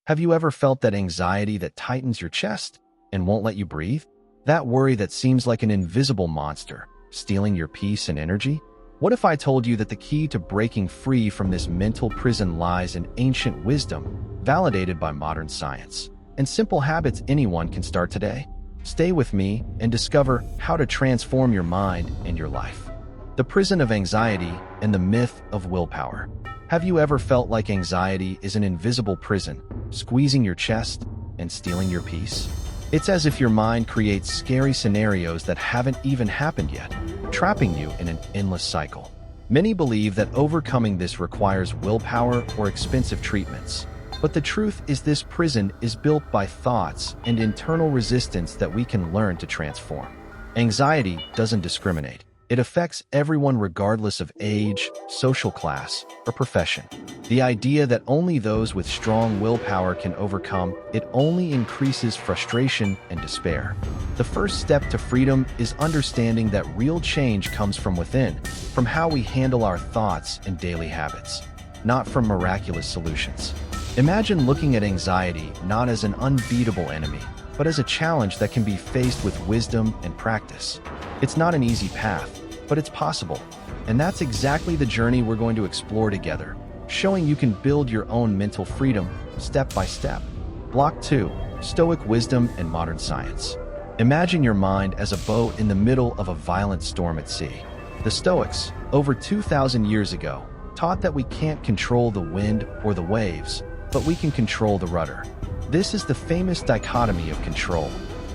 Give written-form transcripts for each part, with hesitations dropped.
Have you ever felt that anxiety that tightens your chest and won't let you breathe? That worry that seems like an invisible monster, stealing your peace and energy? What if I told you that the key to breaking free from this mental prison lies in ancient wisdom, validated by modern science, and simple habits anyone can start today? Stay with me and discover how to transform your mind and your life. The prison of anxiety and the myth of willpower. Have you ever felt like anxiety is an invisible prison, squeezing your chest and stealing your peace? It's as if your mind creates scary scenarios that haven't even happened yet, trapping you in an endless cycle. Many believe that overcoming this requires willpower or expensive treatments. But the truth is this prison is built by thoughts and internal resistance that we can learn to transform. Anxiety doesn't discriminate. It affects everyone regardless of age, social class, or profession. The idea that only those with strong willpower can overcome it only increases frustration and despair. The first step to freedom is understanding that real change comes from within, from how we handle our thoughts and daily habits, not from miraculous solutions. Imagine looking at anxiety not as an unbeatable enemy, but as a challenge that can be faced with wisdom and practice. It's not an easy path, but it's possible. And that's exactly the journey we're going to explore together, showing you can build your own mental freedom step by step. Block 2. Stoic Wisdom and Modern Science. Imagine your mind as a boat in the middle of a violent storm at sea. The Stoics, over 2,000 years ago, taught that we can't control the wind or the waves, but we can control the rudder. This is the famous dichotomy of control.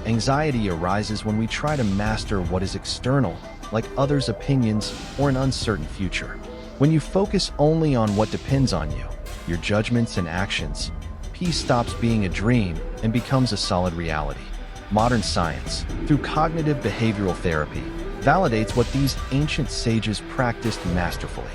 Anxiety arises when we try to master what is external, like others' opinions or an uncertain future. When you focus only on what depends on you, your judgments and actions, peace stops being a dream and becomes a solid reality. Modern science, through cognitive behavioral therapy, validates what these ancient sages practiced masterfully.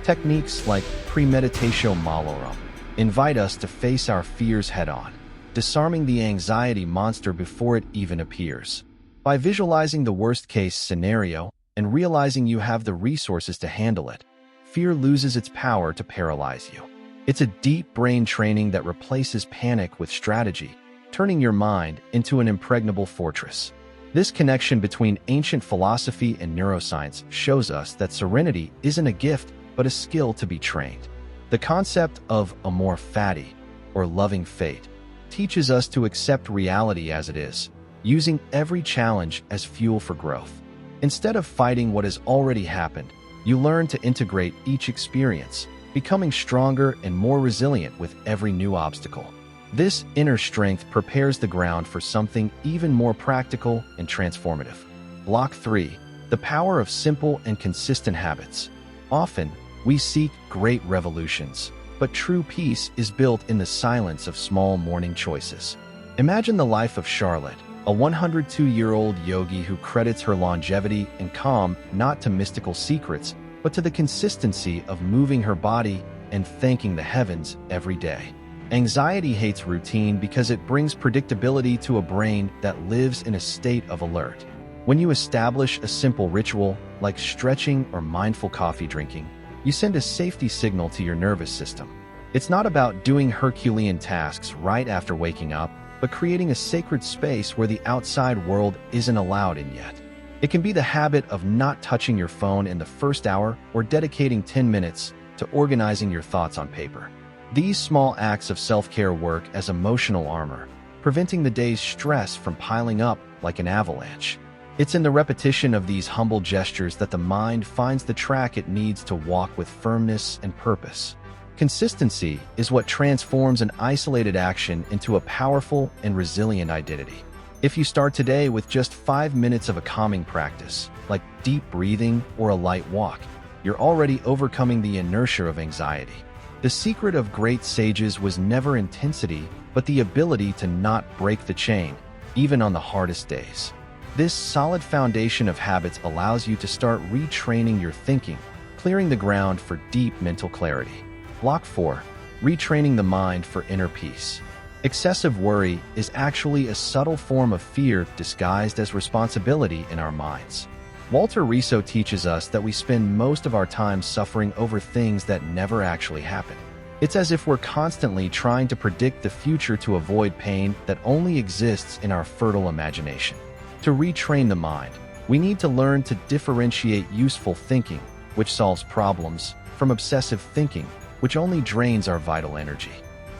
Techniques like premeditatio malorum invite us to face our fears head-on, disarming the anxiety monster before it even appears. By visualizing the worst-case scenario and realizing you have the resources to handle it, fear loses its power to paralyze you. It's a deep brain training that replaces panic with strategy, turning your mind into an impregnable fortress. This connection between ancient philosophy and neuroscience shows us that serenity isn't a gift, but a skill to be trained. The concept of amor fati, or loving fate, teaches us to accept reality as it is, using every challenge as fuel for growth. Instead of fighting what has already happened, you learn to integrate each experience, becoming stronger and more resilient with every new obstacle. This inner strength prepares the ground for something even more practical and transformative. Block 3. The power of simple and consistent habits. Often, we seek great revolutions, but true peace is built in the silence of small morning choices. Imagine the life of Charlotte, a 102-year-old yogi who credits her longevity and calm not to mystical secrets, but to the consistency of moving her body and thanking the heavens every day. Anxiety hates routine because it brings predictability to a brain that lives in a state of alert. When you establish a simple ritual, like stretching or mindful coffee drinking, you send a safety signal to your nervous system. It's not about doing Herculean tasks right after waking up, but creating a sacred space where the outside world isn't allowed in yet. It can be the habit of not touching your phone in the first hour or dedicating 10 minutes to organizing your thoughts on paper. These small acts of self-care work as emotional armor, preventing the day's stress from piling up like an avalanche. It's in the repetition of these humble gestures that the mind finds the track it needs to walk with firmness and purpose. Consistency is what transforms an isolated action into a powerful and resilient identity. If you start today with just 5 minutes of a calming practice, like deep breathing or a light walk, you're already overcoming the inertia of anxiety. The secret of great sages was never intensity, but the ability to not break the chain, even on the hardest days. This solid foundation of habits allows you to start retraining your thinking, clearing the ground for deep mental clarity. Block 4. Retraining the mind for inner peace. Excessive worry is actually a subtle form of fear disguised as responsibility in our minds. Walter Riso teaches us that we spend most of our time suffering over things that never actually happen. It's as if we're constantly trying to predict the future to avoid pain that only exists in our fertile imagination. To retrain the mind, we need to learn to differentiate useful thinking, which solves problems, from obsessive thinking, which only drains our vital energy.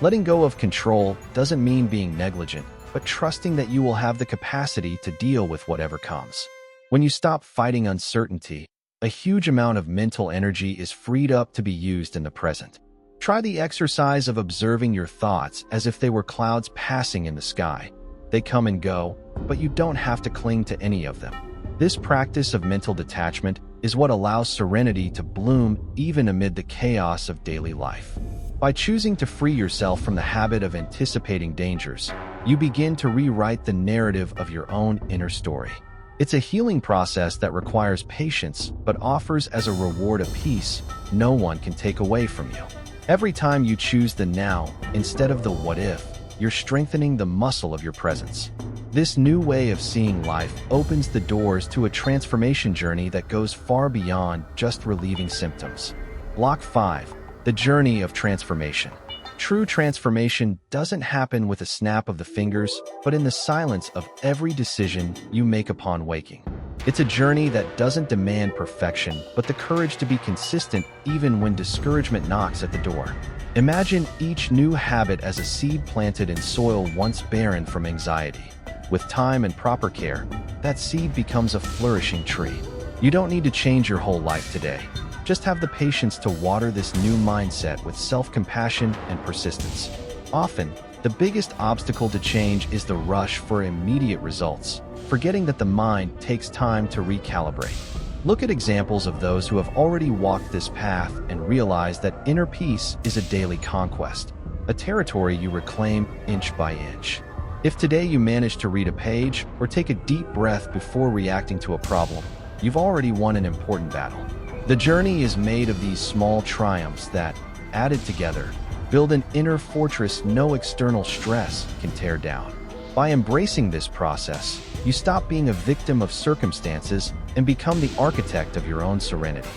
Letting go of control doesn't mean being negligent, but trusting that you will have the capacity to deal with whatever comes. When you stop fighting uncertainty, a huge amount of mental energy is freed up to be used in the present. Try the exercise of observing your thoughts as if they were clouds passing in the sky. They come and go, but you don't have to cling to any of them. This practice of mental detachment is what allows serenity to bloom even amid the chaos of daily life. By choosing to free yourself from the habit of anticipating dangers, you begin to rewrite the narrative of your own inner story. It's a healing process that requires patience, but offers as a reward a peace no one can take away from you. Every time you choose the now instead of the what if, you're strengthening the muscle of your presence. This new way of seeing life opens the doors to a transformation journey that goes far beyond just relieving symptoms. Block 5. The journey of transformation. True transformation doesn't happen with a snap of the fingers, but in the silence of every decision you make upon waking. It's a journey that doesn't demand perfection, but the courage to be consistent even when discouragement knocks at the door. Imagine each new habit as a seed planted in soil once barren from anxiety. With time and proper care, that seed becomes a flourishing tree. You don't need to change your whole life today. Just have the patience to water this new mindset with self-compassion and persistence. Often, the biggest obstacle to change is the rush for immediate results, forgetting that the mind takes time to recalibrate. Look at examples of those who have already walked this path and realize that inner peace is a daily conquest, a territory you reclaim inch by inch. If today you manage to read a page or take a deep breath before reacting to a problem, you've already won an important battle. The journey is made of these small triumphs that, added together, build an inner fortress no external stress can tear down. By embracing this process, you stop being a victim of circumstances and become the architect of your own serenity.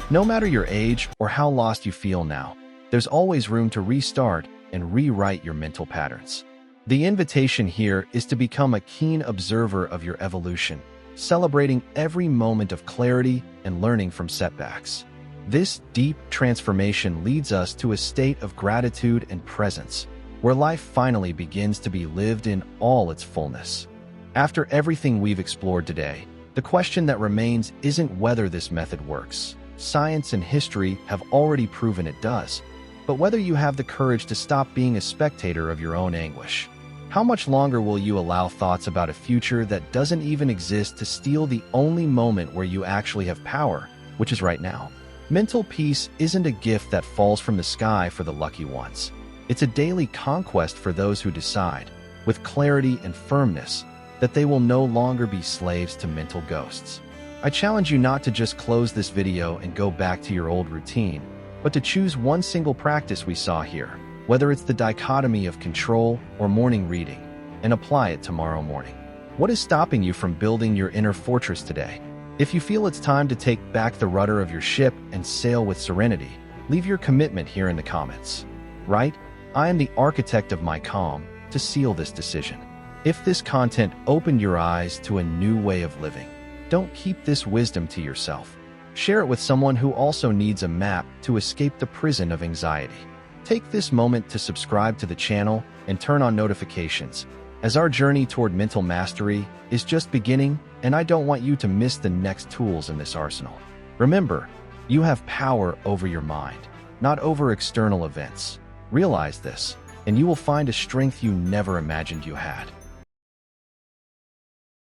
No matter your age or how lost you feel now, there's always room to restart and rewrite your mental patterns. The invitation here is to become a keen observer of your evolution, celebrating every moment of clarity and learning from setbacks. This deep transformation leads us to a state of gratitude and presence, where life finally begins to be lived in all its fullness. After everything we've explored today, the question that remains isn't whether this method works. Science and history have already proven it does, but whether you have the courage to stop being a spectator of your own anguish. How much longer will you allow thoughts about a future that doesn't even exist to steal the only moment where you actually have power, which is right now? Mental peace isn't a gift that falls from the sky for the lucky ones. It's a daily conquest for those who decide, with clarity and firmness, that they will no longer be slaves to mental ghosts. I challenge you not to just close this video and go back to your old routine, but to choose one single practice we saw here, whether it's the dichotomy of control or morning reading, and apply it tomorrow morning. What is stopping you from building your inner fortress today? If you feel it's time to take back the rudder of your ship and sail with serenity, leave your commitment here in the comments. Right? I am the architect of my calm to seal this decision. If this content opened your eyes to a new way of living, don't keep this wisdom to yourself. Share it with someone who also needs a map to escape the prison of anxiety. Take this moment to subscribe to the channel and turn on notifications, as our journey toward mental mastery is just beginning, and I don't want you to miss the next tools in this arsenal. Remember, you have power over your mind, not over external events. Realize this, and you will find a strength you never imagined you had.